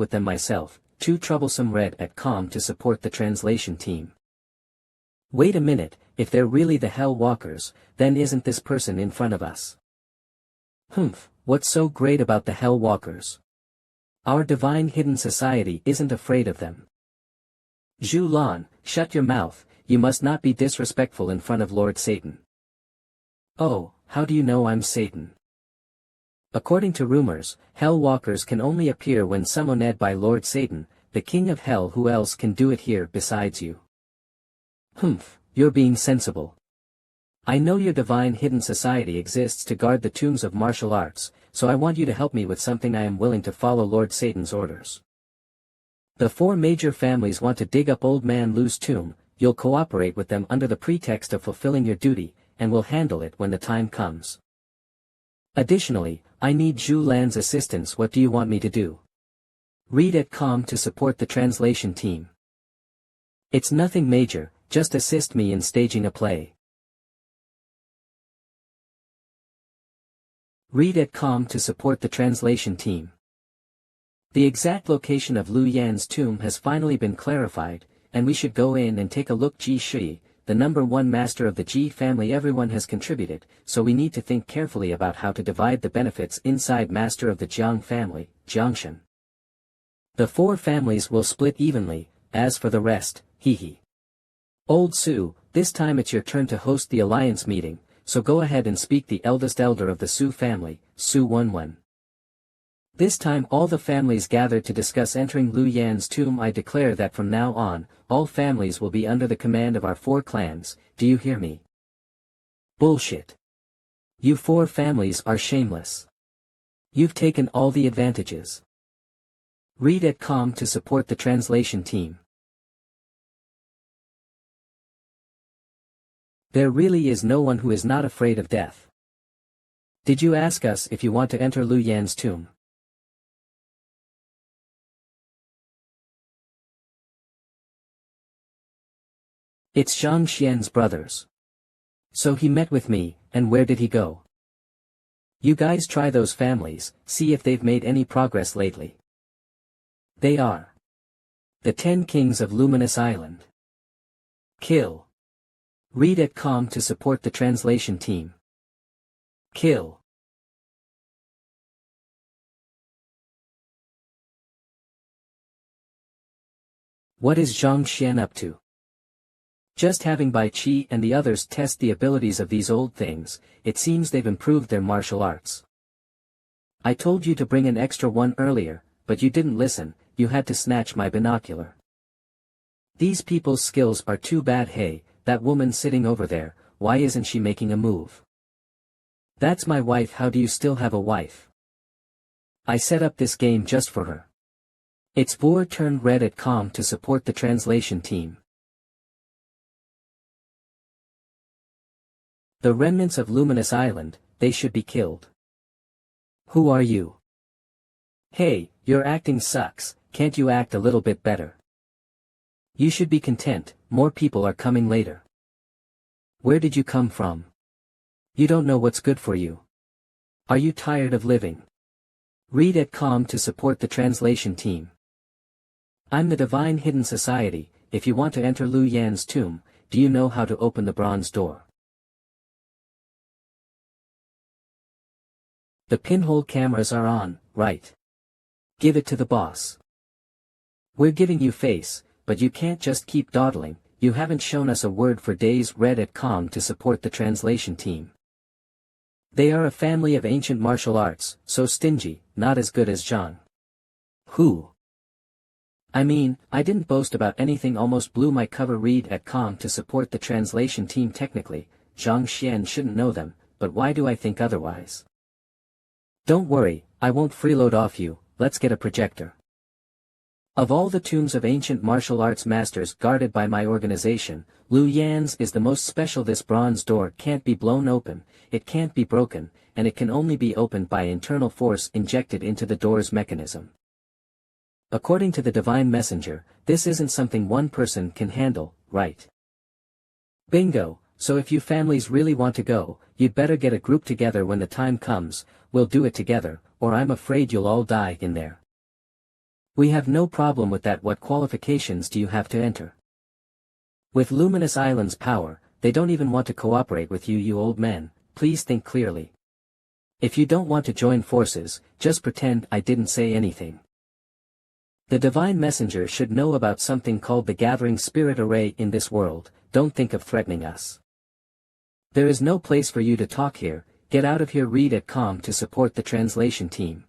with them myself, too troublesome. Read at com to support the translation team. Wait a minute, if they're really the Hell Walkers, then isn't this person in front of us? Humph, what's so great about the Hell Walkers? Our divine hidden society isn't afraid of them. Zhu Lan, shut your mouth, you must not be disrespectful in front of Lord Satan. Oh, how do you know I'm Satan? According to rumors, Hell Walkers can only appear when summoned by Lord Satan, the King of Hell. Who else can do it here besides you? Humph, you're being sensible. I know your divine hidden society exists to guard the tombs of martial arts, so I want you to help me with something. I am willing to follow Lord Satan's orders. The 4 major families want to dig up Old Man Lu's tomb. You'll cooperate with them under the pretext of fulfilling your duty, and will handle it when the time comes. Additionally, I need Zhu Lan's assistance. What do you want me to do? Read at com to support the translation team. It's nothing major, just assist me in staging a play. Read at com to support the translation team. The exact location of Lu Yan's tomb has finally been clarified, and we should go in and take a look. Ji Shi, the number 1 master of the Ji family. Everyone has contributed, so we need to think carefully about how to divide the benefits inside master of the Jiang family, Jiangshan. The 4 families will split evenly, as for the rest, hee. Old Su, this time it's your turn to host the alliance meeting, so go ahead and speak. The eldest elder of the Su family, Su Wenwen. This time all the families gathered to discuss entering Lu Yan's tomb. I declare that from now on, all families will be under the command of our 4 clans, do you hear me? Bullshit. You 4 families are shameless. You've taken all the advantages. Read at com to support the translation team. There really is no one who is not afraid of death. Did you ask us if you want to enter Lu Yan's tomb? It's Zhang Xian's brothers. So he met with me, and where did he go? You guys try those families, see if they've made any progress lately. They are the 10 kings of Luminous Island. Kill. Read at com to support the translation team. Kill. What is Zhang Xian up to? Just having Bai Qi and the others test the abilities of these old things. It seems they've improved their martial arts. I told you to bring an extra one earlier, but you didn't listen. You had to snatch my binocular. These people's skills are too bad. Hey, that woman sitting over there, why isn't she making a move? That's my wife. How do you still have a wife? I set up this game just for her. It's Vor turn. Read at com to support the translation team. The remnants of Luminous Island, they should be killed. Who are you? Hey, your acting sucks, can't you act a little bit better? You should be content, more people are coming later. Where did you come from? You don't know what's good for you. Are you tired of living? Read at com to support the translation team. I'm the Divine Hidden Society. If you want to enter Lu Yan's tomb, do you know how to open the bronze door? The pinhole cameras are on, right? Give it to the boss. We're giving you face, but you can't just keep dawdling. You haven't shown us a word for days. Read at com to support the translation team. They are a family of ancient martial arts, so stingy, not as good as Zhang. Who? I mean, I didn't boast about anything. Almost blew my cover. Read at com to support the translation team. Technically, Zhang Xian shouldn't know them, but why do I think otherwise? Don't worry, I won't freeload off you. Let's get a projector. Of all the tombs of ancient martial arts masters guarded by my organization, Lu Yan's is the most special. This bronze door can't be blown open, it can't be broken, and it can only be opened by internal force injected into the door's mechanism. According to the Divine Messenger, this isn't something one person can handle, right? Bingo, so if you families really want to go, you'd better get a group together when the time comes. We'll do it together, or I'm afraid you'll all die in there. We have no problem with that. What qualifications do you have to enter? With Luminous Island's power, they don't even want to cooperate with you, you old man. Please think clearly. If you don't want to join forces, just pretend I didn't say anything. The Divine Messenger should know about something called the Gathering Spirit Array in this world. Don't think of threatening us. There is no place for you to talk here. Get out of here. Read at com to support the translation team.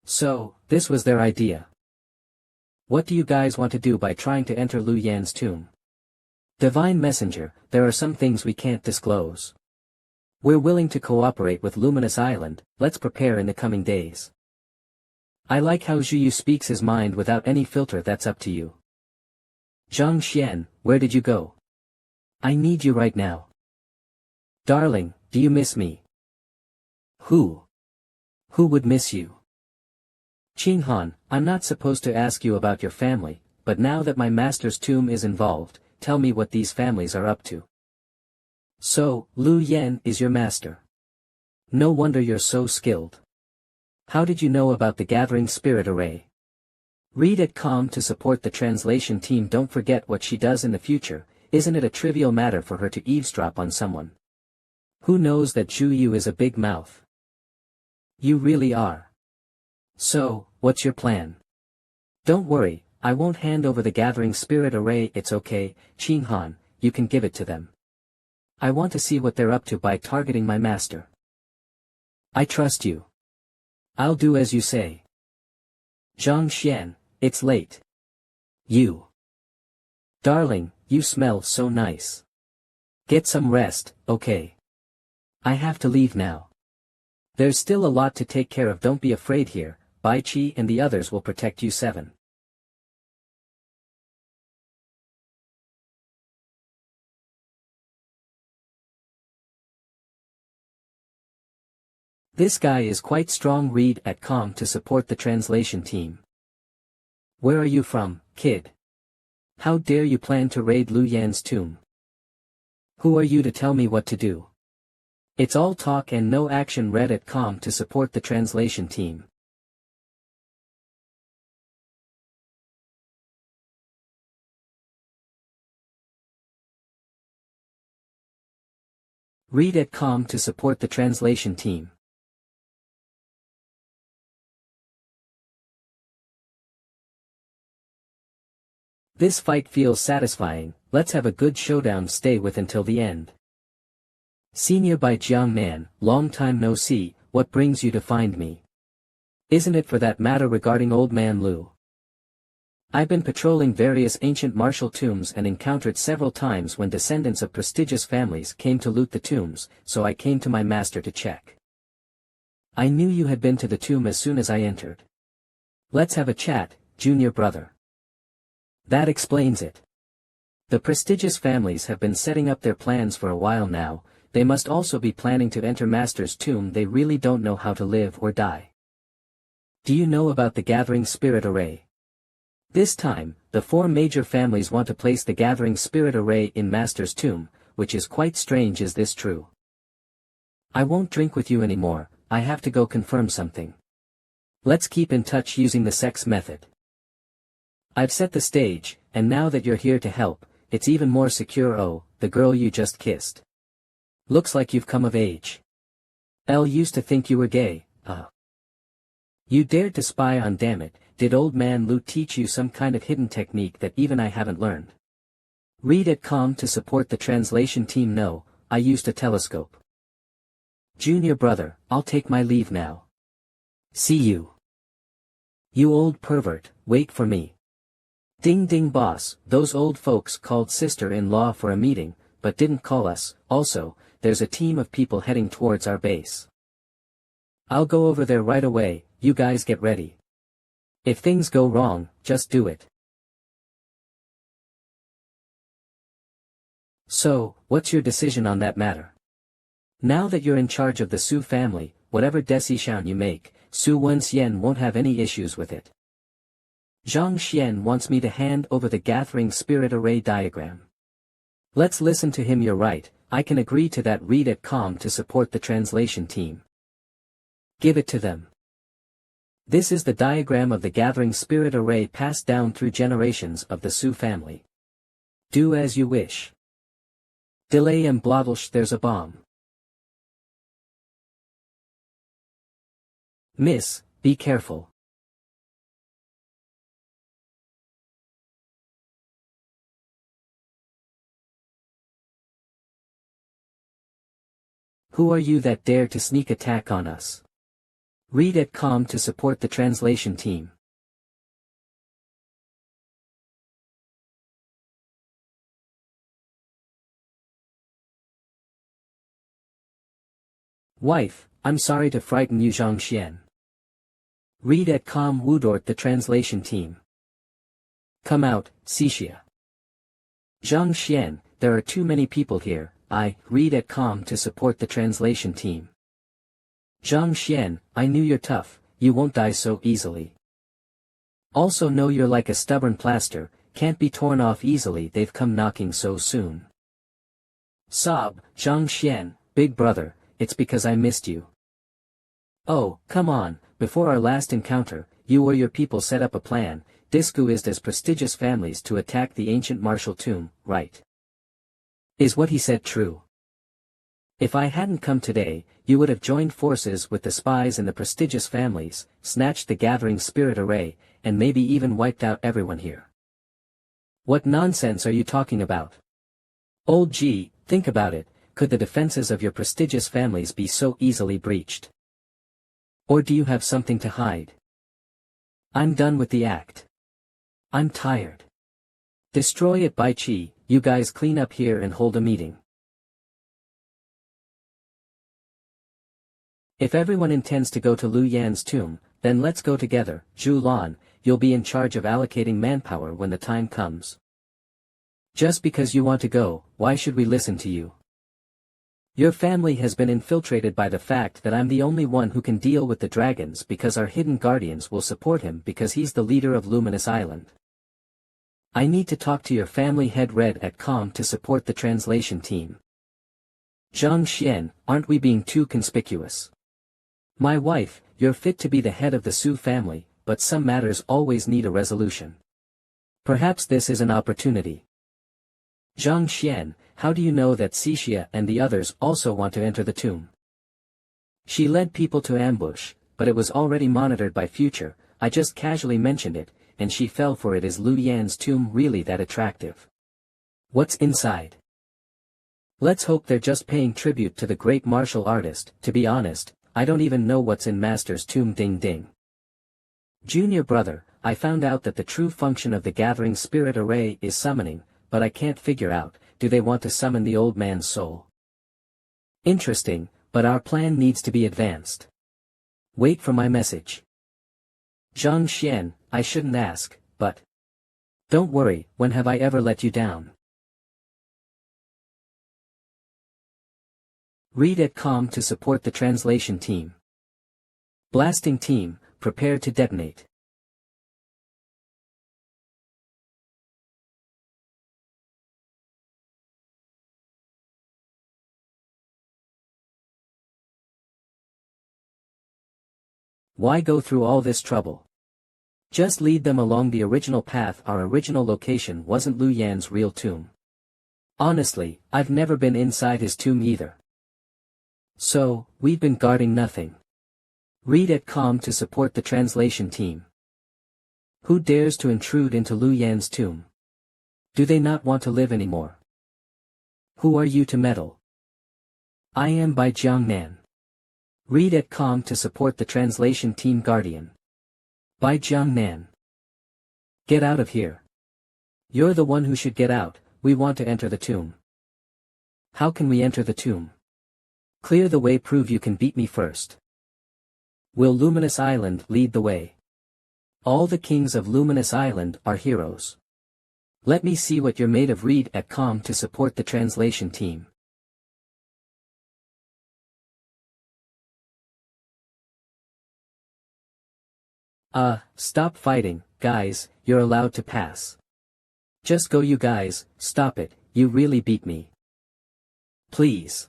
So, this was their idea. What do you guys want to do by trying to enter Lu Yan's tomb? Divine Messenger, there are some things we can't disclose. We're willing to cooperate with Luminous Island. Let's prepare in the coming days. I like how Zhuyu speaks his mind without any filter. That's up to you. Zhang Xian, where did you go? I need you right now. Darling, do you miss me? Who? Who would miss you? Qinghan, I'm not supposed to ask you about your family, but now that my master's tomb is involved, tell me what these families are up to. So, Lu Yan is your master. No wonder you're so skilled. How did you know about the Gathering Spirit Array? Read at com to support the translation team. Don't forget what she does in the future. Isn't it a trivial matter for her to eavesdrop on someone? Who knows that Zhuyu is a big mouth? You really are. So, what's your plan? Don't worry, I won't hand over the Gathering Spirit Array. It's okay, Qinghan, you can give it to them. I want to see what they're up to by targeting my master. I trust you. I'll do as you say. Zhang Xian, it's late. You. Darling, you smell so nice. Get some rest, okay? I have to leave now. There's still a lot to take care of. Don't be afraid here. Bai Qi and the others will protect you. 7. This guy is quite strong. Read at com to support the translation team. Where are you from, kid? How dare you plan to raid Lu Yan's tomb? Who are you to tell me what to do? It's all talk and no action. Read at com to support the translation team. Read at com to support the translation team. This fight feels satisfying. Let's have a good showdown. Stay with until the end. Senior by Jiang Man, long time no see. What brings you to find me? Isn't it for that matter regarding old man Lu? I've been patrolling various ancient martial tombs and encountered several times when descendants of prestigious families came to loot the tombs, so I came to my master to check. I knew you had been to the tomb as soon as I entered. Let's have a chat, junior brother. That explains it. The prestigious families have been setting up their plans for a while now. They must also be planning to enter Master's tomb. They really don't know how to live or die. Do you know about the Gathering Spirit Array? This time, the 4 major families want to place the Gathering Spirit Array in Master's tomb, which is quite strange. Is this true? I won't drink with you anymore. I have to go confirm something. Let's keep in touch using the sex method. I've set the stage, and now that you're here to help, it's even more secure. Oh, the girl you just kissed. Looks like you've come of age. Elle used to think you were gay. You dared to spy on. Damn it, did old man Lu teach you some kind of hidden technique that even I haven't learned? Read at com to support the translation team. No, I used a telescope. Junior brother, I'll take my leave now. See you. You old pervert, wait for me. Ding ding boss, those old folks called sister-in-law for a meeting, but didn't call us. Also, there's a team of people heading towards our base. I'll go over there right away. You guys get ready. If things go wrong, just do it. So, what's your decision on that matter? Now that you're in charge of the Su family, whatever decision you make, Su Wenxian won't have any issues with it. Zhang Xian wants me to hand over the Gathering Spirit Array diagram. Let's listen to him. You're right, I can agree to that. Read at com to support the translation team. Give it to them. This is the diagram of the gathering spirit array passed down through generations of the Su family. Do as you wish. Delay and blottelsh, there's a bomb. Miss, be careful. Who are you that dare to sneak attack on us? Read at com to support the translation team. Wife, I'm sorry to frighten you, Zhang Xian. Read at com Wudort the translation team. Come out, Xixia. Zhang Xian, there are too many people here. I read at com to support the translation team. Zhang Xian, I knew you're tough, you won't die so easily. Also know you're like a stubborn plaster, can't be torn off easily, they've come knocking so soon. Sob, Zhang Xian, big brother, it's because I missed you. Oh, come on, before our last encounter, you or your people set up a plan, disguised as prestigious families to attack the ancient martial tomb, right? Is what he said true? If I hadn't come today, you would have joined forces with the spies and the prestigious families, snatched the gathering spirit array, and maybe even wiped out everyone here. What nonsense are you talking about? Old G, think about it, could the defenses of your prestigious families be so easily breached? Or do you have something to hide? I'm done with the act. I'm tired. Destroy it, Bai Qi, you guys clean up here and hold a meeting. If everyone intends to go to Lu Yan's tomb, then let's go together. Zhu Lan, you'll be in charge of allocating manpower when the time comes. Just because you want to go, why should we listen to you? Your family has been infiltrated by the fact that I'm the only one who can deal with the dragons because our hidden guardians will support him because he's the leader of Luminous Island. I need to talk to your family head Red at com to support the translation team. Zhang Xian, aren't we being too conspicuous? My wife, you're fit to be the head of the Su family, but some matters always need a resolution. Perhaps this is an opportunity. Zhang Xian, how do you know that Xixia and the others also want to enter the tomb? She led people to ambush, but it was already monitored by Future, I just casually mentioned it, and she fell for it. Is Lu Yan's tomb really that attractive? What's inside? Let's hope they're just paying tribute to the great martial artist. To be honest, I don't even know what's in Master's tomb. Ding ding. Junior brother, I found out that the true function of the gathering spirit array is summoning, but I can't figure out, do they want to summon the old man's soul? Interesting, but our plan needs to be advanced. Wait for my message. Zhang Xian, I shouldn't ask, but... Don't worry, when have I ever let you down? Read at com to support the translation team. Blasting team, prepare to detonate. Why go through all this trouble? Just lead them along the original path. Our original location wasn't Lu Yan's real tomb. Honestly, I've never been inside his tomb either. So, we've been guarding nothing. Read at com to support the translation team. Who dares to intrude into Lu Yan's tomb? Do they not want to live anymore? Who are you to meddle? I am Bai Jiangnan. Read at com to support the translation team. Guardian. Bai Jiangnan. Get out of here. You're the one who should get out. We want to enter the tomb. How can we enter the tomb? Clear the way, prove you can beat me first. Will Luminous Island lead the way? All the kings of Luminous Island are heroes. Let me see what you're made of. Read at com to support the translation team. Stop fighting, guys, you're allowed to pass. Just go, you guys, stop it, you really beat me. Please.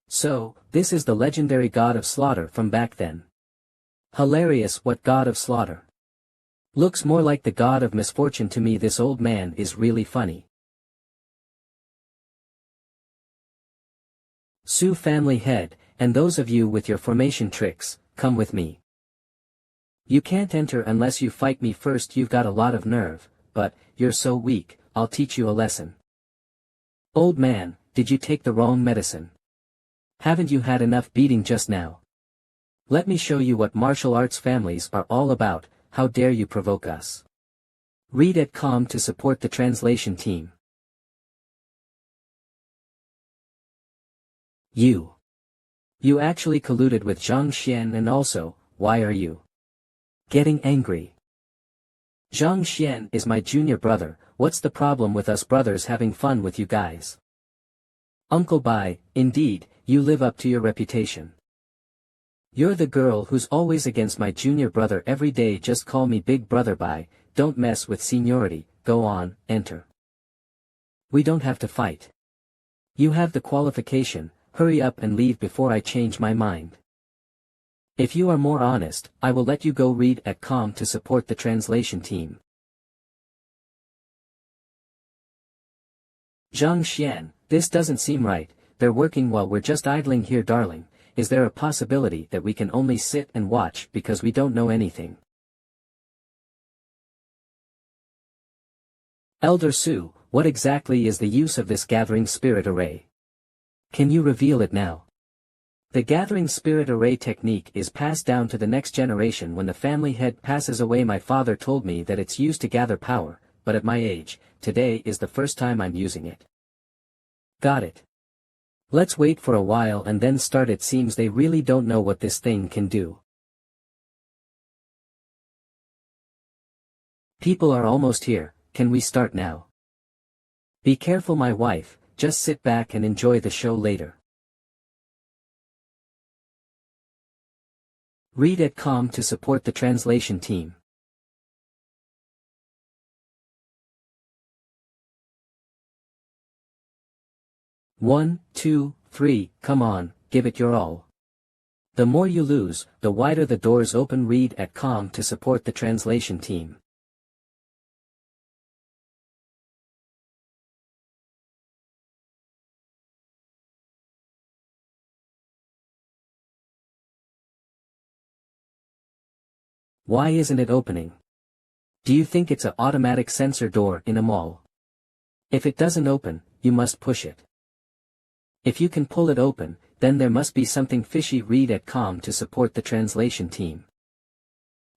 So, this is the legendary god of slaughter from back then. Hilarious, what god of slaughter? Looks more like the god of misfortune to me. This old man is really funny. Sioux family head, and those of you with your formation tricks, come with me. You can't enter unless you fight me first. You've got a lot of nerve, but, you're so weak, I'll teach you a lesson. Old man, did you take the wrong medicine? Haven't you had enough beating just now? Let me show you what martial arts families are all about. How dare you provoke us? Read at com to support the translation team. You actually colluded with Zhang Xian, and also, why are you getting angry? Zhang Xian is my junior brother. What's the problem with us brothers having fun with you guys? Uncle Bai, indeed, you live up to your reputation. You're the girl who's always against my junior brother every day. Just call me Big Brother Bai, don't mess with seniority. Go on, enter. We don't have to fight. You have the qualification, hurry up and leave before I change my mind. If you are more honest, I will let you go. Read at com to support the translation team. Zhang Xian, this doesn't seem right. They're working while we're just idling here, darling. Is there a possibility that we can only sit and watch because we don't know anything? Elder Su, what exactly is the use of this gathering spirit array? Can you reveal it now? The gathering spirit array technique is passed down to the next generation when the family head passes away. My father told me that it's used to gather power, but at my age, today is the first time I'm using it. Got it. Let's wait for a while and then start. It seems they really don't know what this thing can do. People are almost here, can we start now? Be careful, my wife, just sit back and enjoy the show later. Read at com to support the translation team. One, two, three, come on, give it your all. The more you lose, the wider the doors open. Read at com to support the translation team. Why isn't it opening? Do you think it's an automatic sensor door in a mall? If it doesn't open, you must push it. If you can pull it open, then there must be something fishy. Read at com to support the translation team.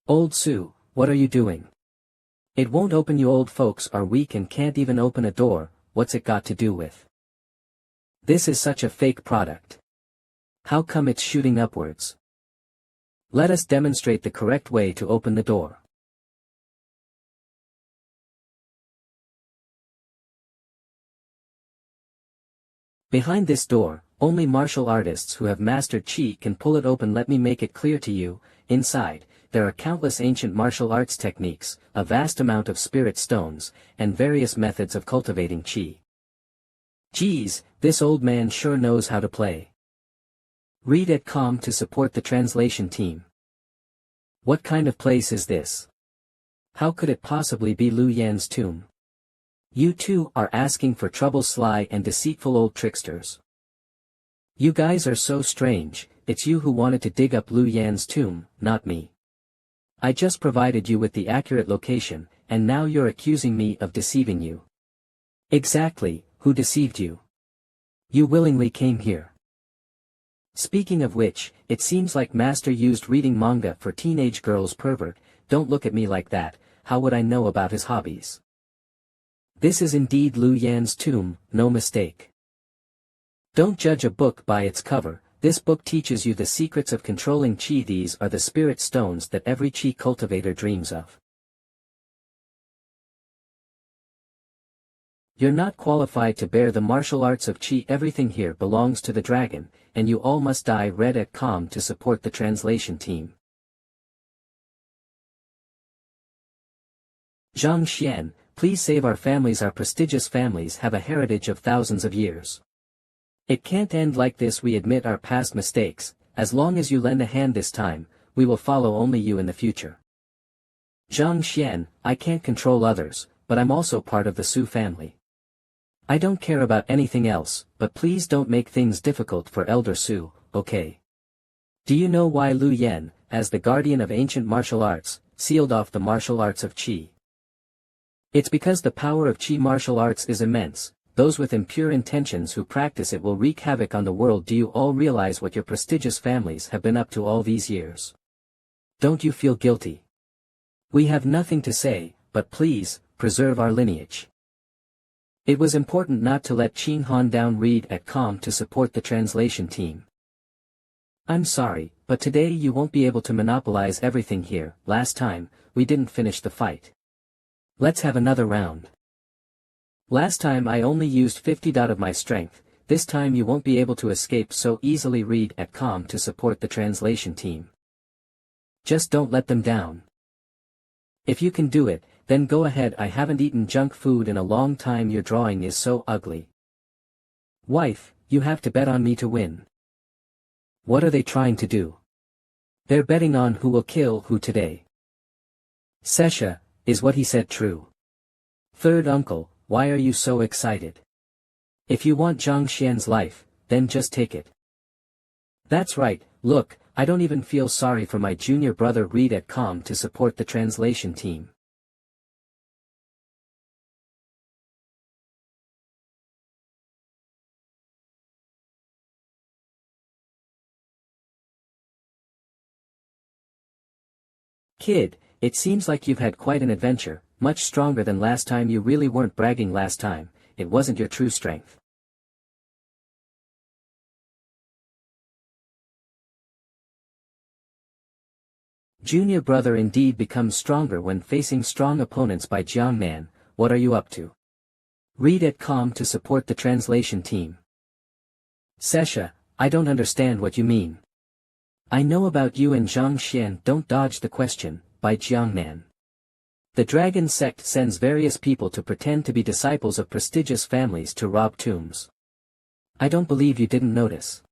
Old Sue, what are you doing? It won't open. You old folks are weak and can't even open a door. What's it got to do with? This is such a fake product. How come it's shooting upwards? Let us demonstrate the correct way to open the door. Behind this door, only martial artists who have mastered Qi can pull it open. Let me make it clear to you. Inside, there are countless ancient martial arts techniques, a vast amount of spirit stones, and various methods of cultivating Qi. Geez, this old man sure knows how to play. Read at com to support the translation team. What kind of place is this? How could it possibly be Lu Yan's tomb? You two are asking for trouble, sly and deceitful old tricksters. You guys are so strange. It's you who wanted to dig up Lu Yan's tomb, not me. I just provided you with the accurate location, and now you're accusing me of deceiving you. Exactly, who deceived you? You willingly came here. Speaking of which, it seems like Master used reading manga for teenage girls. Pervert, don't look at me like that. How would I know about his hobbies? This is indeed Lu Yan's tomb, no mistake. Don't judge a book by its cover. This book teaches you the secrets of controlling Qi. These are the spirit stones that every Qi cultivator dreams of. You're not qualified to bear the martial arts of Qi. Everything here belongs to the dragon, and you all must die. Read at com to support the translation team. Zhang Xian, please save our families. Our prestigious families have a heritage of thousands of years. It can't end like this. We admit our past mistakes. As long as you lend a hand this time, we will follow only you in the future. Zhang Xian, I can't control others, but I'm also part of the Su family. I don't care about anything else, but please don't make things difficult for Elder Su, okay? Do you know why Lu Yen, as the guardian of ancient martial arts, sealed off the martial arts of Qi? It's because the power of Qi martial arts is immense. Those with impure intentions who practice it will wreak havoc on the world. Do you all realize what your prestigious families have been up to all these years? Don't you feel guilty? We have nothing to say, but please, preserve our lineage. It was important not to let Qin Han down. Read at com to support the translation team. I'm sorry, but today you won't be able to monopolize everything here. Last time, we didn't finish the fight. Let's have another round. Last time I only used 50 of my strength, this time you won't be able to escape so easily. Read at com to support the translation team. Just don't let them down. If you can do it, then go ahead. I haven't eaten junk food in a long time. Your drawing is so ugly. Wife, you have to bet on me to win. What are they trying to do? They're betting on who will kill who today. Sesha, is what he said true? Third uncle, why are you so excited? If you want Zhang Xian's life, then just take it. That's right, look, I don't even feel sorry for my junior brother. Read at com to support the translation team. Kid, it seems like you've had quite an adventure, much stronger than last time. You really weren't bragging last time, it wasn't your true strength. Junior brother indeed becomes stronger when facing strong opponents. By Jiangnan, what are you up to? Read at com to support the translation team. Sesha, I don't understand what you mean. I know about you and Zhang Xian. Don't dodge the question. By Jiangnan. The dragon sect sends various people to pretend to be disciples of prestigious families to rob tombs. I don't believe you didn't notice.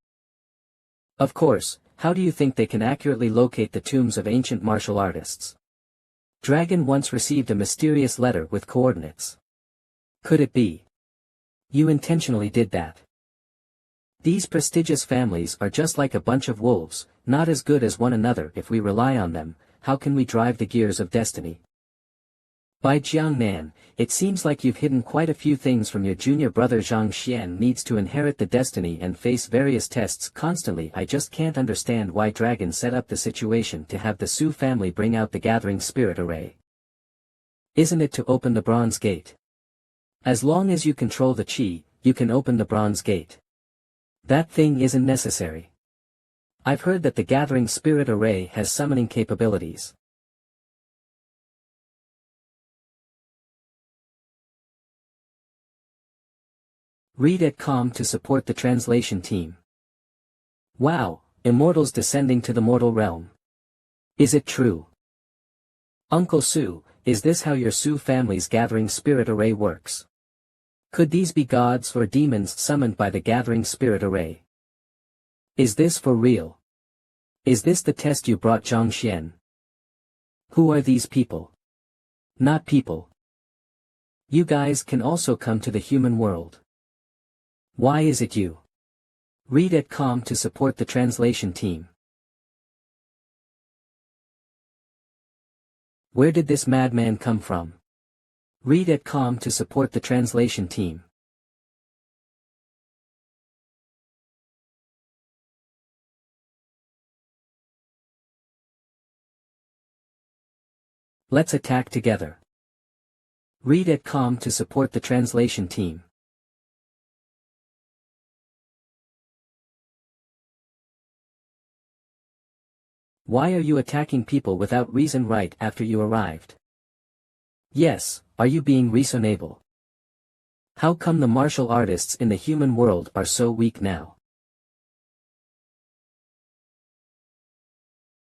Of course, how do you think they can accurately locate the tombs of ancient martial artists? Dragon once received a mysterious letter with coordinates. Could it be? You intentionally did that. These prestigious families are just like a bunch of wolves, not as good as one another. If we rely on them, how can we drive the gears of destiny? By Jiangnan, it seems like you've hidden quite a few things from your junior brother. Zhang Xian needs to inherit the destiny and face various tests constantly. I just can't understand why Dragon set up the situation to have the Su family bring out the gathering spirit array. Isn't it to open the bronze gate? As long as you control the Qi, you can open the bronze gate. That thing isn't necessary. I've heard that the gathering spirit array has summoning capabilities. Read at com to support the translation team. Wow, immortals descending to the mortal realm. Is it true? Uncle Su, is this how your Su family's gathering spirit array works? Could these be gods or demons summoned by the gathering spirit array? Is this for real? Is this the test you brought Zhang Xian? Who are these people? Not people. You guys can also come to the human world. Why is it you? Read at com to support the translation team. Where did this madman come from? Read at com to support the translation team. Let's attack together. Read at com to support the translation team. Why are you attacking people without reason right after you arrived? Yes, are you being reasonable? How come the martial artists in the human world are so weak now?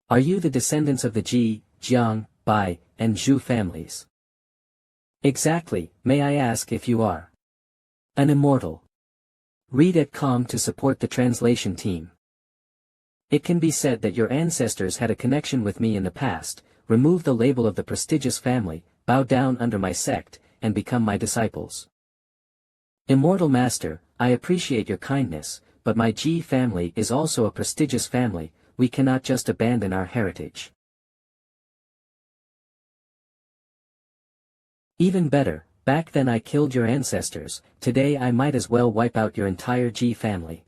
Are you the descendants of the Ji, Jiang, Bai, and Zhu families? Exactly, may I ask if you are an immortal? Read at com to support the translation team. It can be said that your ancestors had a connection with me in the past. Remove the label of the prestigious family, bow down under my sect, and become my disciples. Immortal Master, I appreciate your kindness, but my G family is also a prestigious family. We cannot just abandon our heritage. Even better, back then I killed your ancestors, today I might as well wipe out your entire G family.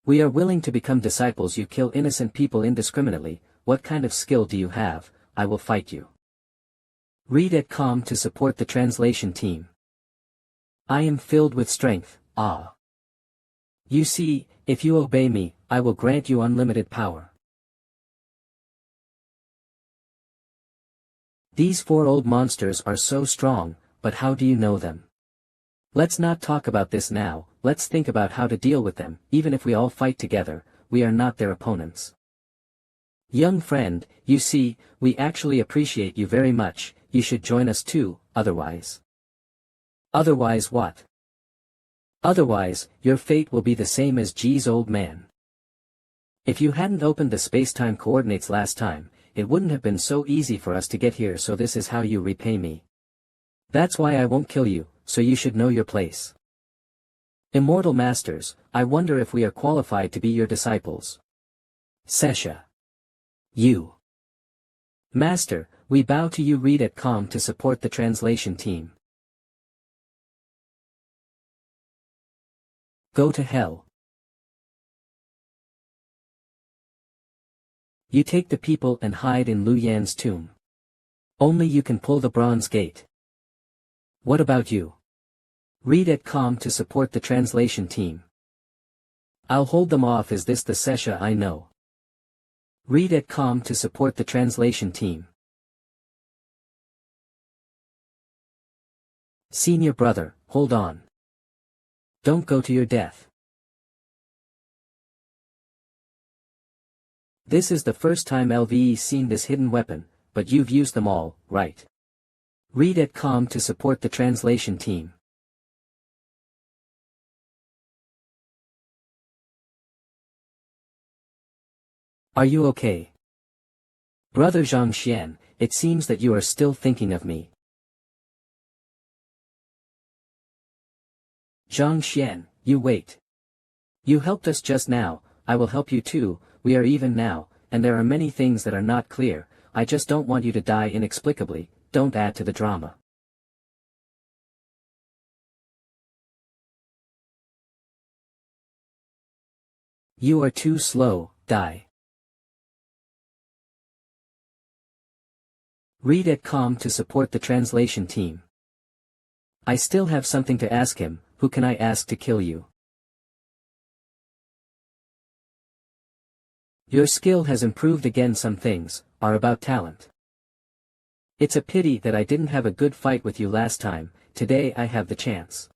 We are willing to become disciples. You kill innocent people indiscriminately. What kind of skill do you have? I will fight you. Read at com to support the translation team. I am filled with strength, ah. You see, if you obey me, I will grant you unlimited power. These 4 old monsters are so strong, but how do you know them? Let's not talk about this now, let's think about how to deal with them. Even if we all fight together, we are not their opponents. Young friend, you see, we actually appreciate you very much. You should join us too, otherwise. Otherwise what? Otherwise, your fate will be the same as G's old man. If you hadn't opened the space-time coordinates last time, it wouldn't have been so easy for us to get here, so this is how you repay me. That's why I won't kill you, so you should know your place. Immortal Masters, I wonder if we are qualified to be your disciples. Sesha. You. Master, we bow to you. Read at com to support the translation team. Go to hell. You take the people and hide in Lu Yan's tomb. Only you can pull the bronze gate. What about you? Read at com to support the translation team. I'll hold them off. Is this the Sesha I know? Read at com to support the translation team. Senior brother, hold on. Don't go to your death. This is the first time LVE's seen this hidden weapon, but you've used them all, right? Read at com to support the translation team. Are you okay? Brother Zhangxian, it seems that you are still thinking of me. Zhangxian, you wait. You helped us just now, I will help you too. We are even now, and there are many things that are not clear. I just don't want you to die inexplicably. Don't add to the drama. You are too slow, die. Read at com to support the translation team. I still have something to ask him. Who can I ask to kill you? Your skill has improved again. Some things are about talent. It's a pity that I didn't have a good fight with you last time. Today I have the chance.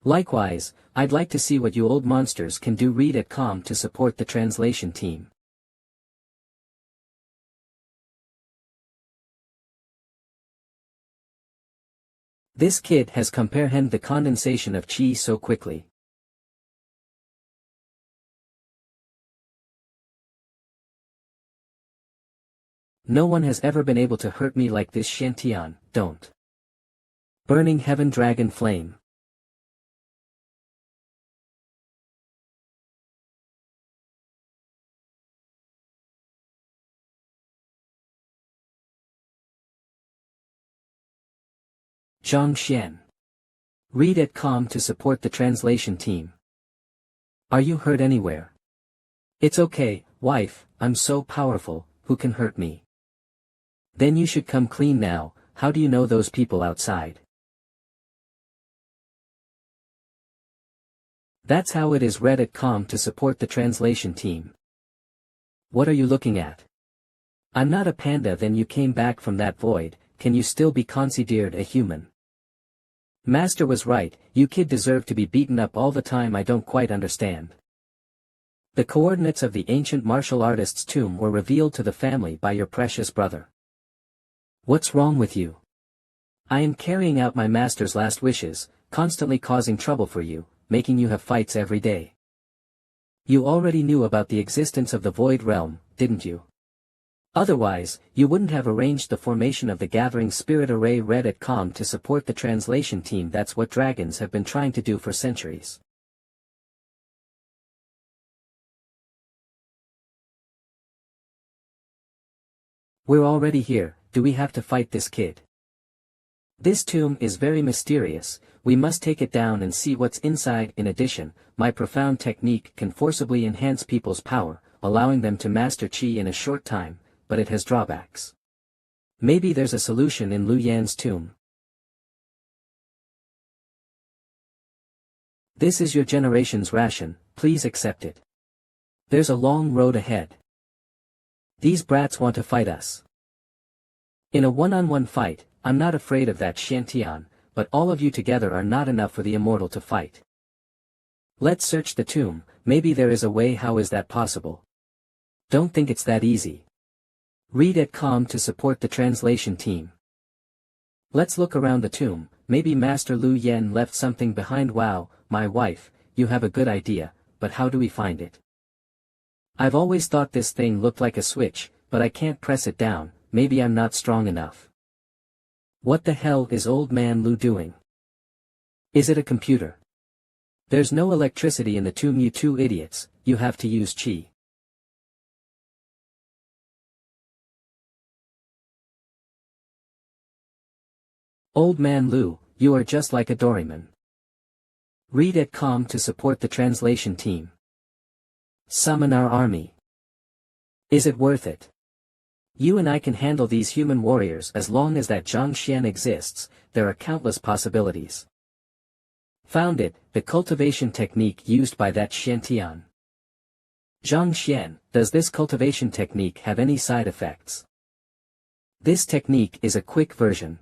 Likewise, I'd like to see what you old monsters can do. Read at com to support the translation team. This kid has comprehended the condensation of chi so quickly. No one has ever been able to hurt me like this. Shantian, don't. Burning Heaven Dragon Flame. Zhangxian. Read at com to support the translation team. Are you hurt anywhere? It's okay, wife, I'm so powerful, who can hurt me? Then you should come clean now. How do you know those people outside? That's how it is. Read at com to support the translation team. What are you looking at? I'm not a panda. Then you came back from that void. Can you still be considered a human? Master was right, you kid deserve to be beaten up all the time. I don't quite understand. The coordinates of the ancient martial artist's tomb were revealed to the family by your precious brother. What's wrong with you? I am carrying out my master's last wishes, constantly causing trouble for you, making you have fights every day. You already knew about the existence of the Void Realm, didn't you? Otherwise, you wouldn't have arranged the formation of the Gathering Spirit Array Red at COM to support the translation team. That's what dragons have been trying to do for centuries. We're already here, do we have to fight this kid? This tomb is very mysterious, we must take it down and see what's inside. In addition, my profound technique can forcibly enhance people's power, allowing them to master Qi in a short time, but it has drawbacks. Maybe there's a solution in Lu Yan's tomb. This is your generation's ration, please accept it. There's a long road ahead. These brats want to fight us. In a one-on-one fight, I'm not afraid of that Xiantian, but all of you together are not enough for the immortal to fight. Let's search the tomb, maybe there is a way. How is that possible? Don't think it's that easy. Read at COM to support the translation team. Let's look around the tomb, maybe Master Lu Yan left something behind. Wow, my wife, you have a good idea, but how do we find it? I've always thought this thing looked like a switch, but I can't press it down, maybe I'm not strong enough. What the hell is old man Lu doing? Is it a computer? There's no electricity in the tomb, you two idiots, you have to use Qi. Old man Lu, you are just like a Doraemon. Read at COM to support the translation team. Summon our army. Is it worth it? You and I can handle these human warriors as long as that Zhang Xian exists. There are countless possibilities. Found it, the cultivation technique used by that Xiantian. Zhang Xian, does this cultivation technique have any side effects? This technique is a quick version.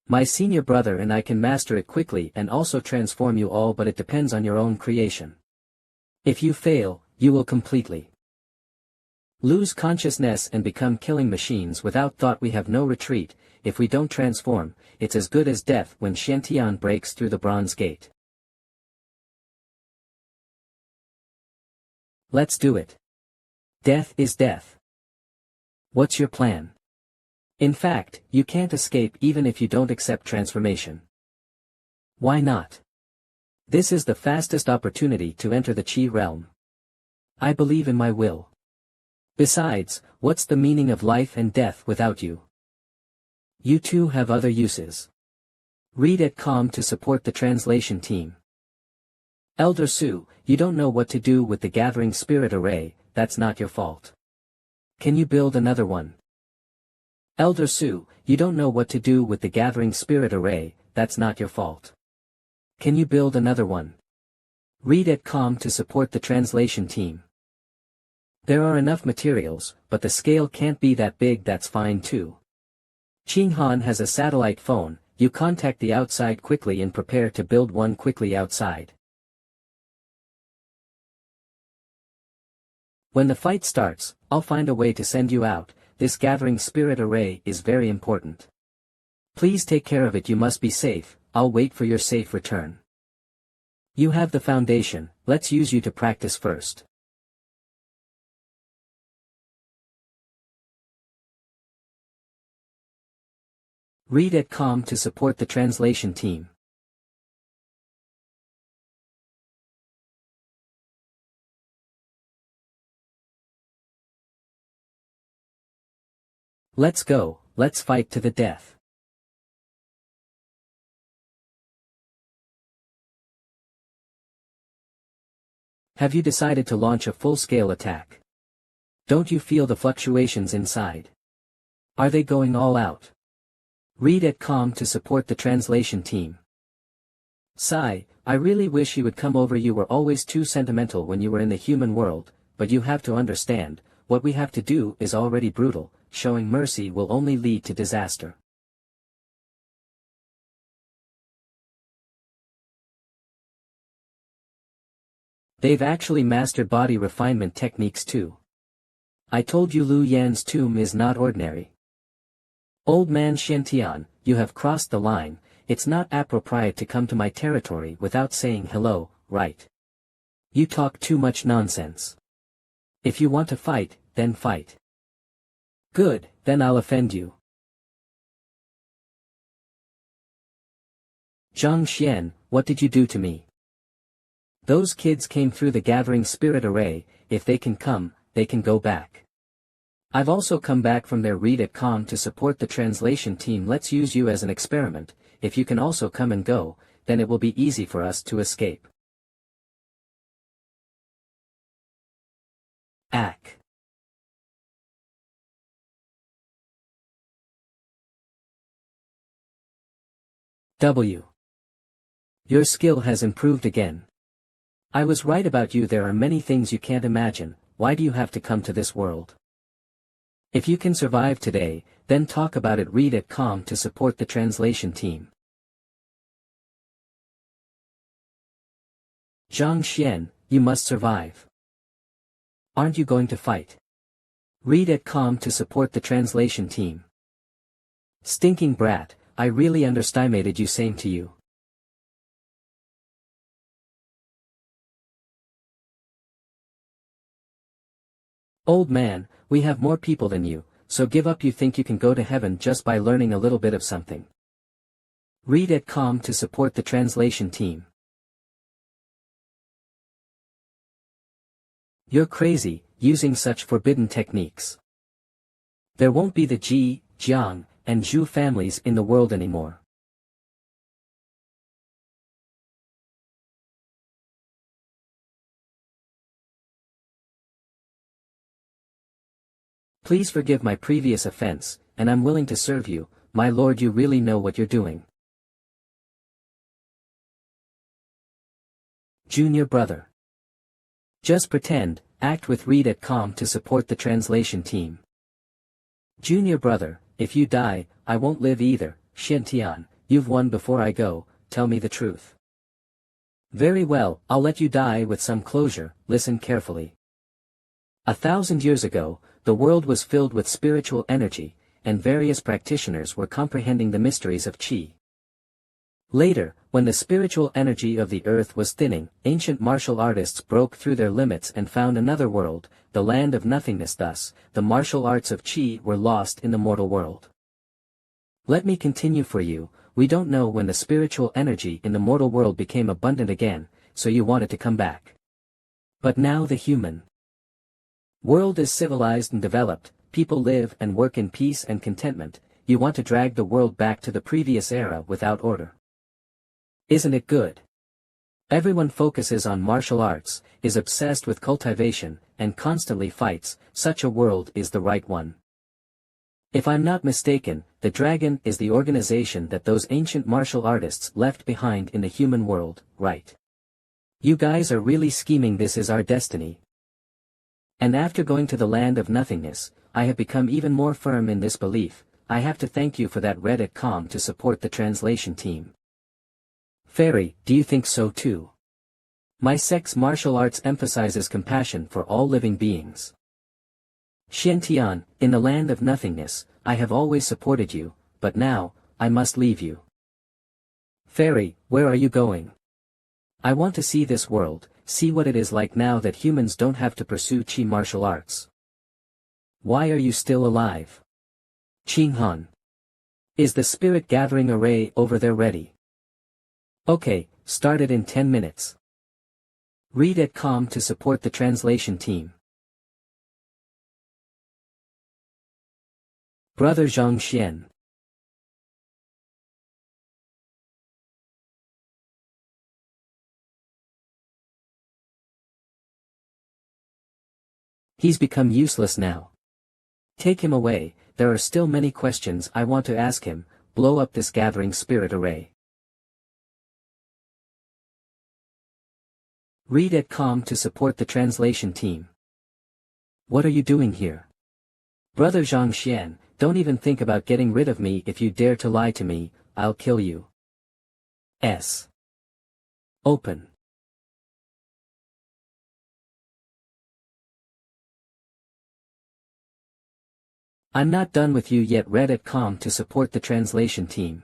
My senior brother and I can master it quickly and also transform you all, but it depends on your own creation. If you fail, you will completely lose consciousness and become killing machines without thought. We have no retreat. If we don't transform, it's as good as death when Xiantian breaks through the bronze gate. Let's do it. Death is death. What's your plan? In fact, you can't escape even if you don't accept transformation. Why not? This is the fastest opportunity to enter the Qi realm. I believe in my will. Besides, what's the meaning of life and death without you? You two have other uses. Read at COM to support the translation team. Elder Su, you don't know what to do with the Gathering Spirit Array, that's not your fault. Can you build another one? Elder Su, you don't know what to do with the Gathering Spirit Array, that's not your fault. Can you build another one? Read at COM to support the translation team. There are enough materials, but the scale can't be that big. That's fine too. Qinghan has a satellite phone, you contact the outside quickly and prepare to build one quickly outside. When the fight starts, I'll find a way to send you out. This Gathering Spirit Array is very important. Please take care of it. You must be safe. I'll wait for your safe return. You have the foundation, let's use you to practice first. Read at COM to support the translation team. Let's go, let's fight to the death. Have you decided to launch a full-scale attack? Don't you feel the fluctuations inside? Are they going all out? Read at COM to support the translation team. Sigh, I really wish you would come over. You were always too sentimental when you were in the human world, but you have to understand, what we have to do is already brutal. Showing mercy will only lead to disaster. They've actually mastered body refinement techniques too. I told you Lu Yan's tomb is not ordinary. Old man Xiantian, you have crossed the line. It's not appropriate to come to my territory without saying hello, right? You talk too much nonsense. If you want to fight, then fight. Good, then I'll offend you. Zhang Xian, what did you do to me? Those kids came through the gathering spirit array, if they can come, they can go back. I've also come back from their read at com to support the translation team. Let's use you as an experiment. If you can also come and go, then it will be easy for us to escape. Ack. W. Your skill has improved again. I was right about you. There are many things you can't imagine. Why do you have to come to this world? If you can survive today, then talk about it. Read at com to support the translation team. Zhang Xian, you must survive. Aren't you going to fight? Read at com to support the translation team. Stinking brat, I really underestimated you. Same to you. Old man, we have more people than you, so give up. You think you can go to heaven just by learning a little bit of something. Read at com to support the translation team. You're crazy, using such forbidden techniques. There won't be the Ji, Jiang, and Zhu families in the world anymore. Please forgive my previous offense, and I'm willing to serve you, my lord. You really know what you're doing. Junior brother. Just pretend, act with read at com to support the translation team. Junior brother, if you die, I won't live either. Xiantian, you've won. Before I go, tell me the truth. Very well, I'll let you die with some closure. Listen carefully. 1,000 years ago, the world was filled with spiritual energy, and various practitioners were comprehending the mysteries of Qi. Later, when the spiritual energy of the earth was thinning, ancient martial artists broke through their limits and found another world, the land of nothingness. Thus, the martial arts of Qi were lost in the mortal world. Let me continue for you. We don't know when the spiritual energy in the mortal world became abundant again, so you wanted to come back. But now the human world is civilized and developed, people live and work in peace and contentment. You want to drag the world back to the previous era without order. Isn't it good? Everyone focuses on martial arts, is obsessed with cultivation, and constantly fights. Such a world is the right one. If I'm not mistaken, the dragon is the organization that those ancient martial artists left behind in the human world, right? You guys are really scheming. This is our destiny. And after going to the land of nothingness, I have become even more firm in this belief. I have to thank you for that. Read at com to support the translation team. Fairy, do you think so too? My sect's martial arts emphasizes compassion for all living beings. Xiantian, in the land of nothingness, I have always supported you, but now, I must leave you. Fairy, where are you going? I want to see this world, see what it is like now that humans don't have to pursue Qi martial arts. Why are you still alive? Qinghan. Is the spirit gathering array over there ready? Okay, start it in 10 minutes. Read at com to support the translation team. Brother Zhang Xian. He's become useless now. Take him away. There are still many questions I want to ask him. Blow up this gathering spirit array. Read at com to support the translation team. What are you doing here? Brother Zhang Xian, don't even think about getting rid of me. If you dare to lie to me, I'll kill you. S. Open. I'm not done with you yet. Read at com to support the translation team.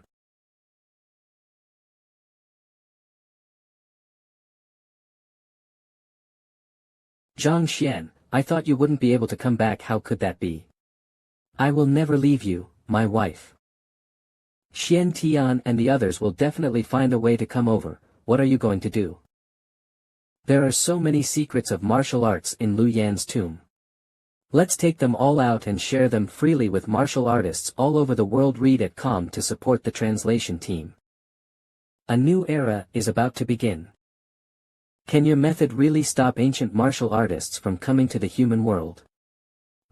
Zhang Xian, I thought you wouldn't be able to come back. How could that be? I will never leave you, my wife. Xian Tian and the others will definitely find a way to come over. What are you going to do? There are so many secrets of martial arts in Lu Yan's tomb. Let's take them all out and share them freely with martial artists all over the world. Read at com to support the translation team. A new era is about to begin. Can your method really stop ancient martial artists from coming to the human world?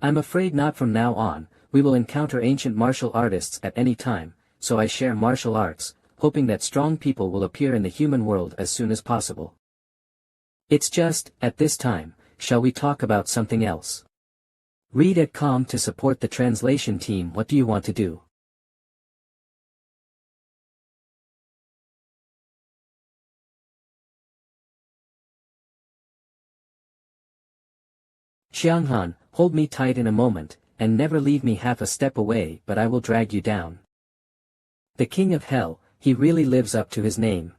I'm afraid not. From now on, we will encounter ancient martial artists at any time, so I share martial arts, hoping that strong people will appear in the human world as soon as possible. It's just, at this time, shall we talk about something else? Read at com to support the translation team. What do you want to do? Xianghan, hold me tight in a moment, and never leave me half a step away, but I will drag you down. The king of hell, he really lives up to his name.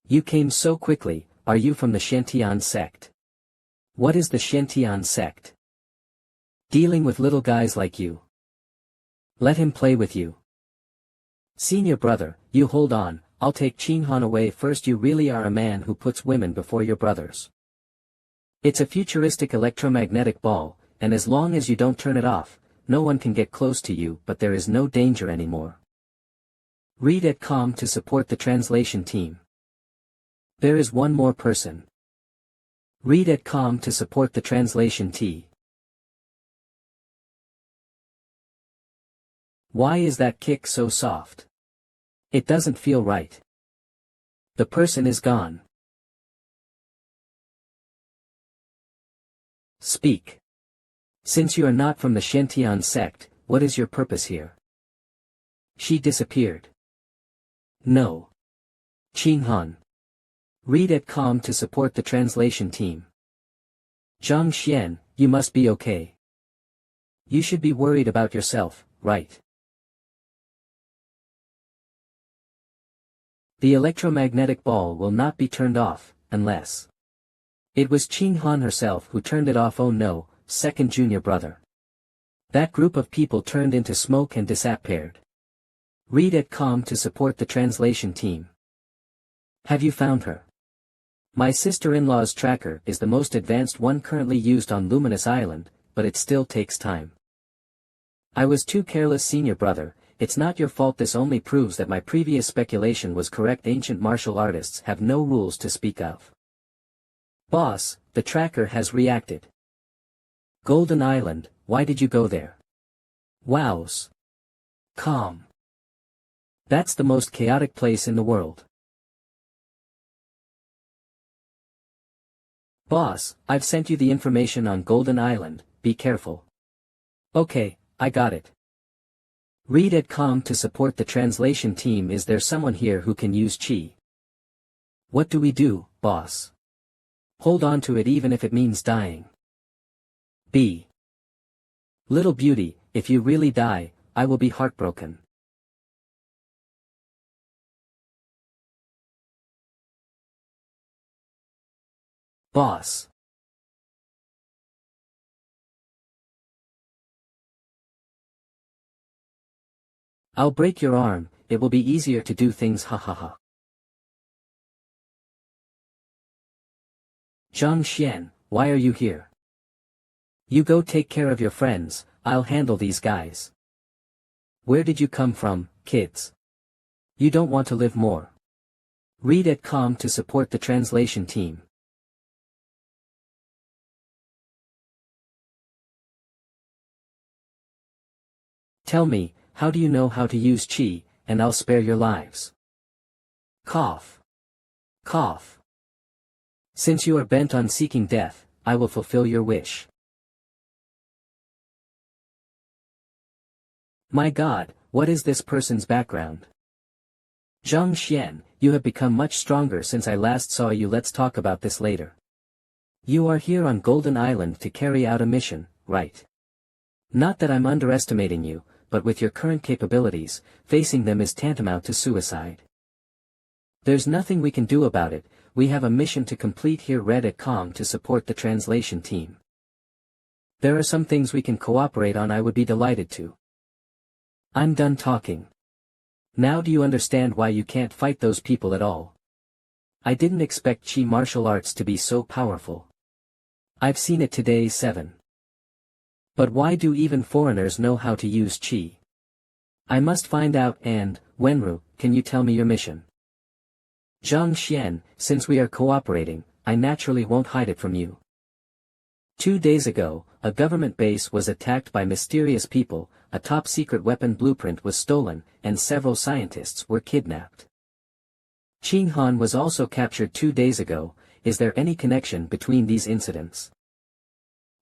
You came so quickly. Are you from the Shantian sect? What is the Shantian sect? Dealing with little guys like you. Let him play with you. Senior brother, you hold on, I'll take Qinghan away first. You really are a man who puts women before your brothers. It's a futuristic electromagnetic ball, and as long as you don't turn it off, no one can get close to you, but there is no danger anymore. Read at com to support the translation team. There is one more person. Read at com to support the translation team. Why is that kick so soft? It doesn't feel right. The person is gone. Speak. Since you are not from the Shantian sect, what is your purpose here? She disappeared. No. Qinghan. Read at com to support the translation team. Zhang Xian, you must be okay. You should be worried about yourself, right? The electromagnetic ball will not be turned off, unless... It was Qinghan herself who turned it off. Oh no, second junior brother. That group of people turned into smoke and disappeared. Read at com to support the translation team. Have you found her? My sister-in-law's tracker is the most advanced one currently used on Luminous Island, but it still takes time. I was too careless, senior brother. It's not your fault. This only proves that my previous speculation was correct. Ancient martial artists have no rules to speak of. Boss, the tracker has reacted. Golden Island, why did you go there? Wows. Calm. That's the most chaotic place in the world. Boss, I've sent you the information on Golden Island, be careful. Okay, I got it. Read at com to support the translation team. Is there someone here who can use chi? What do we do, boss? Hold on to it even if it means dying. B. Little beauty, if you really die, I will be heartbroken. Boss. I'll break your arm, it will be easier to do things, ha ha ha. Zhang Xian, why are you here? You go take care of your friends, I'll handle these guys. Where did you come from, kids? You don't want to live more. Read at com to support the translation team. Tell me, how do you know how to use chi, and I'll spare your lives. Cough. Cough. Since you are bent on seeking death, I will fulfill your wish. My God, what is this person's background? Zhang Xian, you have become much stronger since I last saw you. Let's talk about this later. You are here on Golden Island to carry out a mission, right? Not that I'm underestimating you, but with your current capabilities, facing them is tantamount to suicide. There's nothing we can do about it, we have a mission to complete here. Read at com to support the translation team. There are some things we can cooperate on. I would be delighted to. I'm done talking. Now do you understand why you can't fight those people at all? I didn't expect Qi martial arts to be so powerful. I've seen it today. 7. But why do even foreigners know how to use Qi? I must find out. And, Wenru, can you tell me your mission? Zhang Xian, since we are cooperating, I naturally won't hide it from you. 2 days ago, a government base was attacked by mysterious people, a top-secret weapon blueprint was stolen, and several scientists were kidnapped. Qing Han was also captured 2 days ago. Is there any connection between these incidents?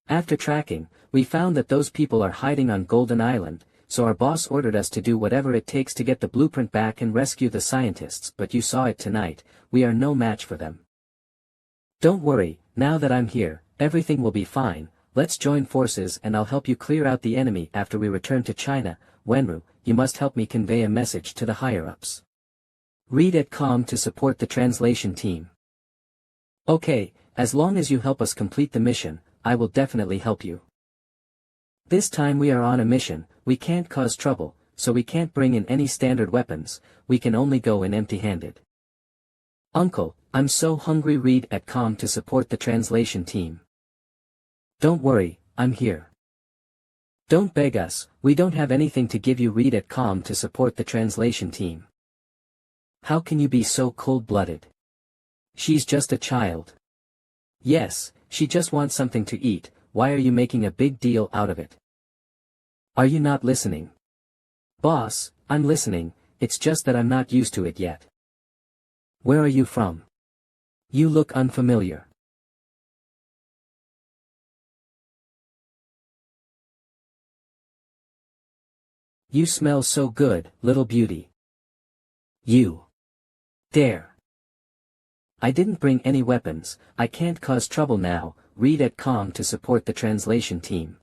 After tracking, we found that those people are hiding on Golden Island, so our boss ordered us to do whatever it takes to get the blueprint back and rescue the scientists. But you saw it tonight, we are no match for them. Don't worry, now that I'm here, everything will be fine. Let's join forces and I'll help you clear out the enemy after we return to China. Wenru, you must help me convey a message to the higher-ups. Read at com to support the translation team. Okay, as long as you help us complete the mission, I will definitely help you. This time we are on a mission, we can't cause trouble, so we can't bring in any standard weapons, we can only go in empty-handed. Uncle, I'm so hungry. Read at com to support the translation team. Don't worry, I'm here. Don't beg us, we don't have anything to give you. Read at com to support the translation team. How can you be so cold-blooded? She's just a child. Yes, she just wants something to eat. Why are you making a big deal out of it? Are you not listening? Boss, I'm listening, it's just that I'm not used to it yet. Where are you from? You look unfamiliar. You smell so good, little beauty. You dare. I didn't bring any weapons, I can't cause trouble now. Read at com to support the translation team.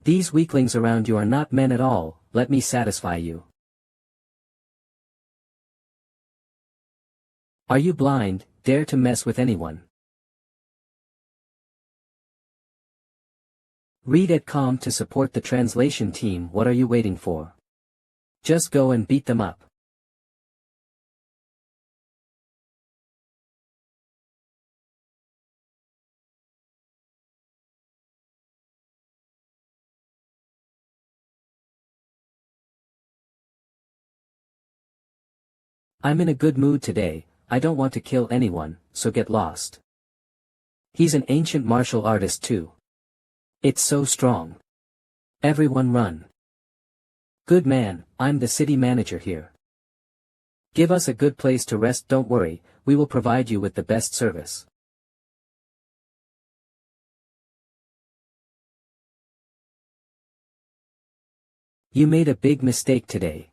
These weaklings around you are not men at all, let me satisfy you. Are you blind, dare to mess with anyone? Read at com to support the translation team. What are you waiting for? Just go and beat them up. I'm in a good mood today, I don't want to kill anyone, so get lost. He's an ancient martial artist too. It's so strong. Everyone run. Good man, I'm the city manager here. Give us a good place to rest. Don't worry, we will provide you with the best service. You made a big mistake today.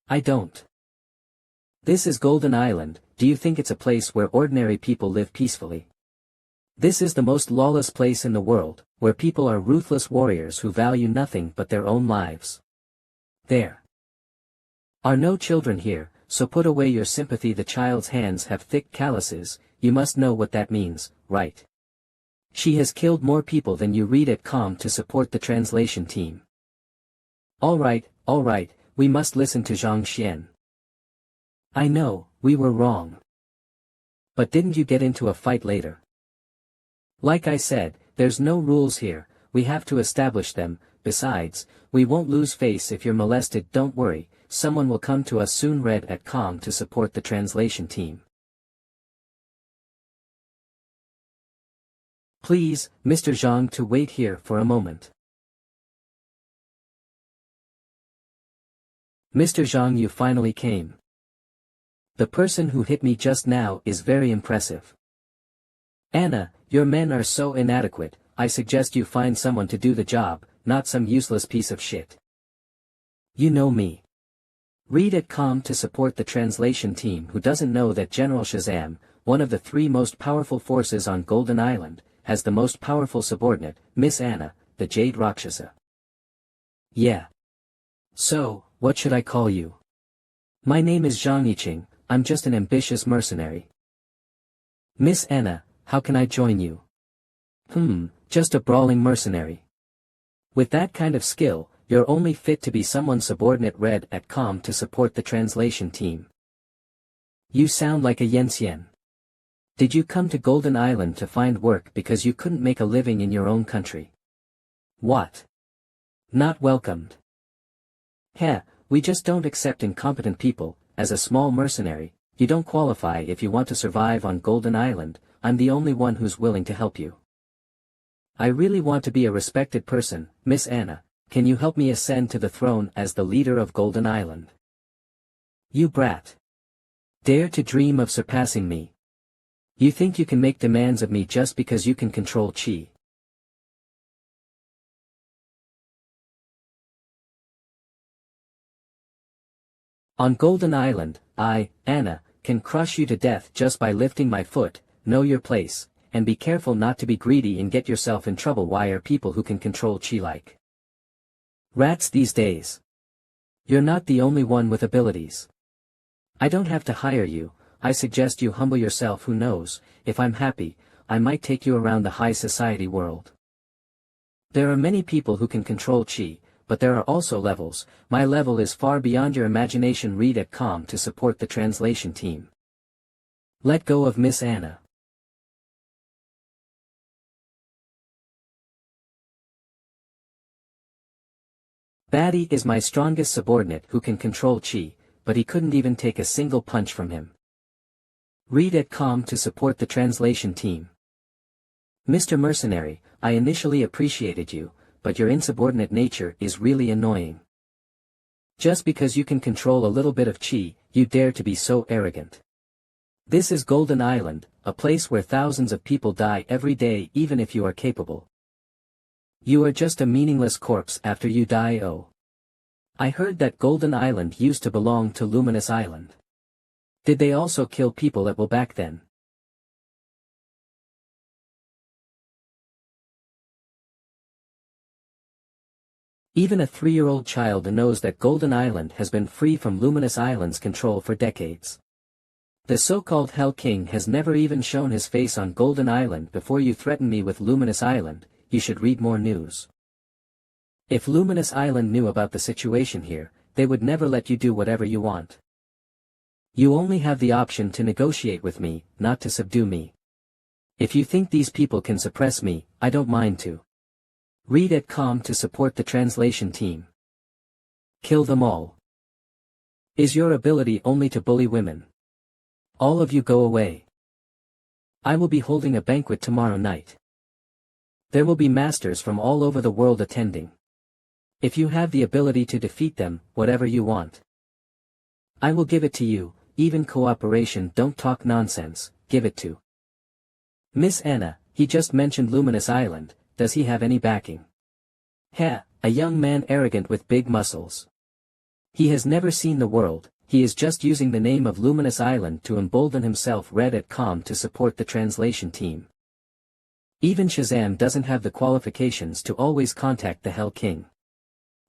I don't. This is Golden Island, do you think it's a place where ordinary people live peacefully? This is the most lawless place in the world, where people are ruthless warriors who value nothing but their own lives. There are no children here, so put away your sympathy. The child's hands have thick calluses, you must know what that means, right? She has killed more people than you. Read at com to support the translation team. Alright, we must listen to Zhang Xian. I know, we were wrong. But didn't you get into a fight later? Like I said, there's no rules here, we have to establish them. Besides, we won't lose face if you're molested. Don't worry, someone will come to us soon. Read at com to support the translation team. Please, Mr. Zhang, to wait here for a moment. Mr. Zhang, you finally came. The person who hit me just now is very impressive. Anna, your men are so inadequate, I suggest you find someone to do the job, not some useless piece of shit. You know me. Read at com to support the translation team. Who doesn't know that General Shazam, one of the 3 most powerful forces on Golden Island, has the most powerful subordinate, Miss Anna, the Jade Rakshasa? Yeah. So, what should I call you? My name is Zhang Yiqing, I'm just an ambitious mercenary. Miss Anna, how can I join you? Just a brawling mercenary. With that kind of skill, you're only fit to be someone's subordinate. Read at com to support the translation team. You sound like a Yensian. Did you come to Golden Island to find work because you couldn't make a living in your own country? What? Not welcomed. Heh, we just don't accept incompetent people. As a small mercenary, you don't qualify if you want to survive on Golden Island. I'm the only one who's willing to help you. I really want to be a respected person, Miss Anna. Can you help me ascend to the throne as the leader of Golden Island? You brat. Dare to dream of surpassing me. You think you can make demands of me just because you can control chi. On Golden Island, I, Anna, can crush you to death just by lifting my foot. Know your place, and be careful not to be greedy and get yourself in trouble. Why are people who can control chi like rats these days? You're not the only one with abilities. I don't have to hire you. I suggest you humble yourself. Who knows, if I'm happy, I might take you around the high society world. There are many people who can control chi, but there are also levels. My level is far beyond your imagination. Read at com to support the translation team. Let go of Miss Anna. Batty is my strongest subordinate who can control chi, but he couldn't even take a single punch from him. Read at com to support the translation team. Mr. Mercenary, I initially appreciated you, but your insubordinate nature is really annoying. Just because you can control a little bit of chi, you dare to be so arrogant. This is Golden Island, a place where thousands of people die every day even if you are capable. You are just a meaningless corpse after you die. Oh. I heard that Golden Island used to belong to Luminous Island. Did they also kill people at will back then? Even a 3-year-old child knows that Golden Island has been free from Luminous Island's control for decades. The so-called Hell King has never even shown his face on Golden Island before. You threaten me with Luminous Island. You should read more news. If Luminous Island knew about the situation here, they would never let you do whatever you want. You only have the option to negotiate with me, not to subdue me. If you think these people can suppress me, I don't mind to. Read at com to support the translation team. Kill them all. Is your ability only to bully women? All of you go away. I will be holding a banquet tomorrow night. There will be masters from all over the world attending. If you have the ability to defeat them, whatever you want, I will give it to you. Even cooperation. Don't talk nonsense, give it to Miss Anna. He just mentioned Luminous Island. Does he have any backing? Heh, a young man arrogant with big muscles. He has never seen the world. He is just using the name of Luminous Island to embolden himself. Read at com to support the translation team. Even Shazam doesn't have the qualifications to always contact the Hell King.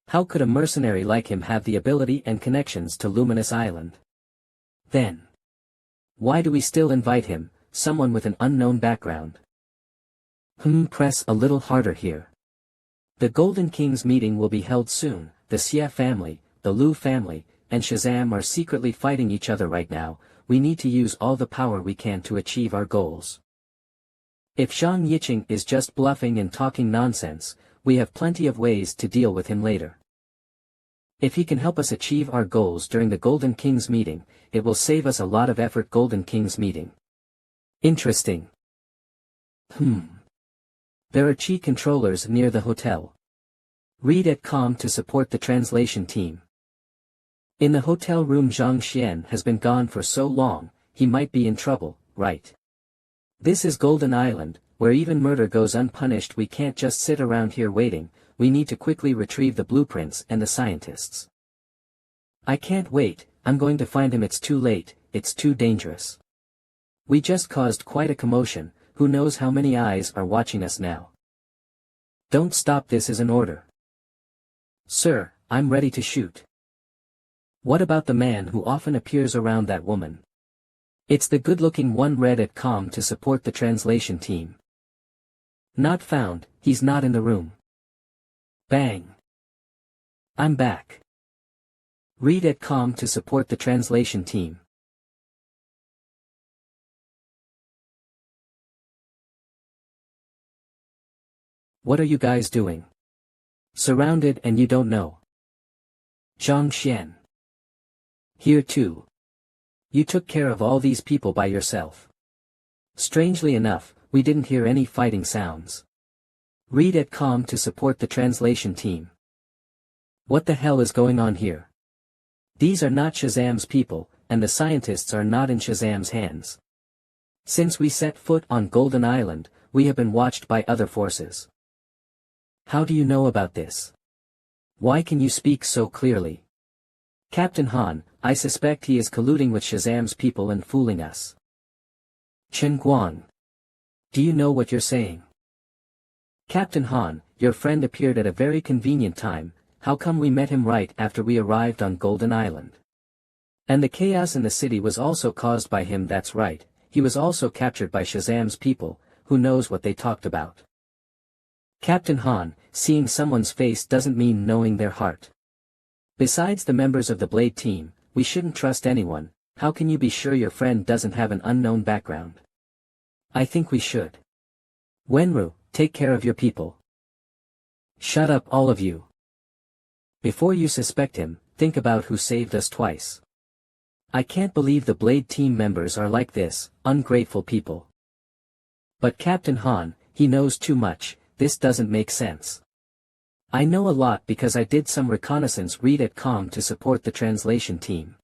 How could a mercenary like him have the ability and connections to Luminous Island? Then, why do we still invite him, someone with an unknown background? Press a little harder here. The Golden King's meeting will be held soon. The Xie family, the Lu family, and Shazam are secretly fighting each other right now. We need to use all the power we can to achieve our goals. If Zhang Yiqing is just bluffing and talking nonsense, we have plenty of ways to deal with him later. If he can help us achieve our goals during the Golden King's meeting, it will save us a lot of effort. Golden King's meeting. Interesting. There are chi controllers near the hotel. Read at com to support the translation team. In the hotel room. Zhang Xian has been gone for so long, he might be in trouble, right? This is Golden Island, where even murder goes unpunished. We can't just sit around here waiting. We need to quickly retrieve the blueprints and the scientists. I can't wait. I'm going to find him. It's too late, it's too dangerous. We just caused quite a commotion. Who knows how many eyes are watching us now? Don't stop. This is an order. Sir, I'm ready to shoot. What about the man who often appears around that woman? It's the good-looking one. Read at com to support the translation team. Not found, he's not in the room. Bang. I'm back. Read at com to support the translation team. What are you guys doing? Surrounded and you don't know. Zhang Xian. Here too. You took care of all these people by yourself. Strangely enough, we didn't hear any fighting sounds. Read at com to support the translation team. What the hell is going on here? These are not Shazam's people, and the scientists are not in Shazam's hands. Since we set foot on Golden Island, we have been watched by other forces. How do you know about this? Why can you speak so clearly? Captain Han, I suspect he is colluding with Shazam's people and fooling us. Chen Guang. Do you know what you're saying? Captain Han, your friend appeared at a very convenient time. How come we met him right after we arrived on Golden Island? And the chaos in the city was also caused by him. That's right, he was also captured by Shazam's people. Who knows what they talked about? Captain Han, seeing someone's face doesn't mean knowing their heart. Besides the members of the Blade team, we shouldn't trust anyone. How can you be sure your friend doesn't have an unknown background? I think we should. Wenru, take care of your people. Shut up all of you. Before you suspect him, think about who saved us twice. I can't believe the Blade team members are like this, ungrateful people. But Captain Han, he knows too much. This doesn't make sense. I know a lot because I did some reconnaissance. Read at com to support the translation team.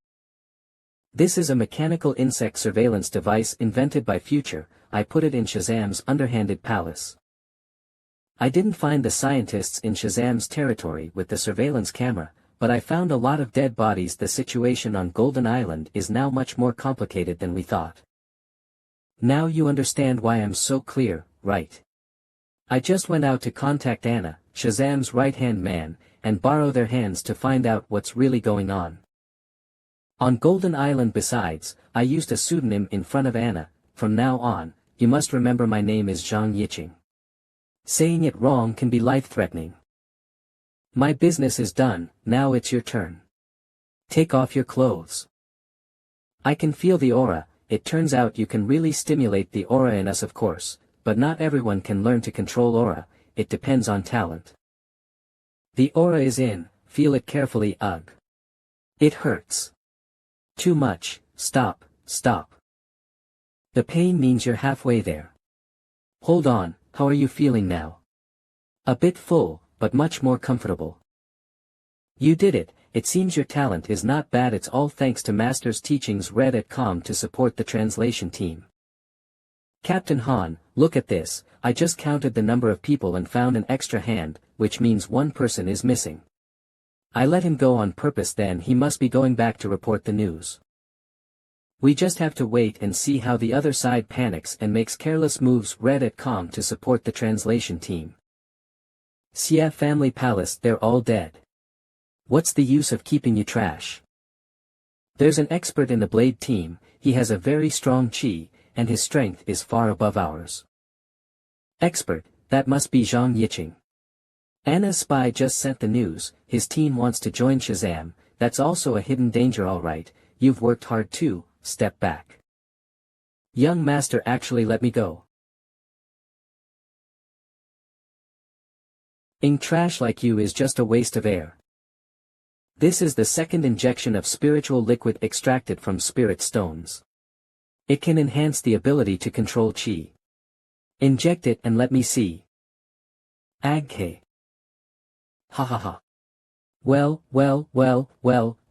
This is a mechanical insect surveillance device invented by Future. I put it in Shazam's underhanded palace. I didn't find the scientists in Shazam's territory with the surveillance camera, but I found a lot of dead bodies. The situation on Golden Island is now much more complicated than we thought. Now you understand why I'm so clear, right? I just went out to contact Anna, Shazam's right-hand man, and borrow their hands to find out what's really going on. On Golden Island. Besides, I used a pseudonym in front of Anna. From now on, you must remember my name is Zhang Yiqing. Saying it wrong can be life-threatening. My business is done, now it's your turn. Take off your clothes. I can feel the aura. It turns out you can really stimulate the aura in us, of course. But not everyone can learn to control aura, it depends on talent. The aura is in, feel it carefully. Ugh. It hurts. Too much. Stop, stop. The pain means you're halfway there. Hold on, how are you feeling now? A bit full, but much more comfortable. You did it. It seems your talent is not bad. It's all thanks to Master's teachings. Read at com to support the translation team. Captain Han, look at this. I just counted the number of people and found an extra hand, which means one person is missing. I let him go on purpose. Then he must be going back to report the news. We just have to wait and see how the other side panics and makes careless moves. Read at com to support the translation team. Xia family palace. They're all dead. What's the use of keeping you trash? There's an expert in the Blade team. He has a very strong chi, and his strength is far above ours. Expert, that must be Zhang Yiqing. Anna's spy just sent the news. His team wants to join Shazam. That's also a hidden danger. All right, you've worked hard too. Step back. Young master, actually let me go. Being trash like you is just a waste of air. This is the second injection of spiritual liquid extracted from spirit stones. It can enhance the ability to control chi. Inject it and let me see. Agke. Ha ha ha. Well,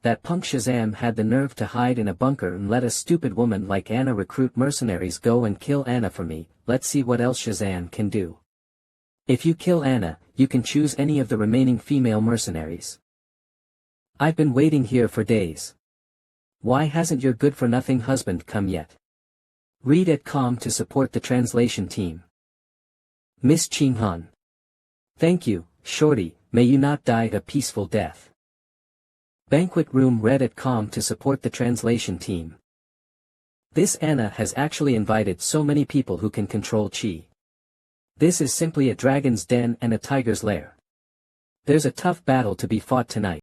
that punk Shazam had the nerve to hide in a bunker and let a stupid woman like Anna recruit mercenaries go and kill Anna for me. Let's see what else Shazam can do. If you kill Anna, you can choose any of the remaining female mercenaries. I've been waiting here for days. Why hasn't your good-for-nothing husband come yet? Read at com to support the translation team. Miss Qinghan. Thank you, Shorty, may you not die a peaceful death. Banquet room red at calm to support the translation team. This Anna has actually invited so many people who can control chi. This is simply a dragon's den and a tiger's lair. There's a tough battle to be fought tonight.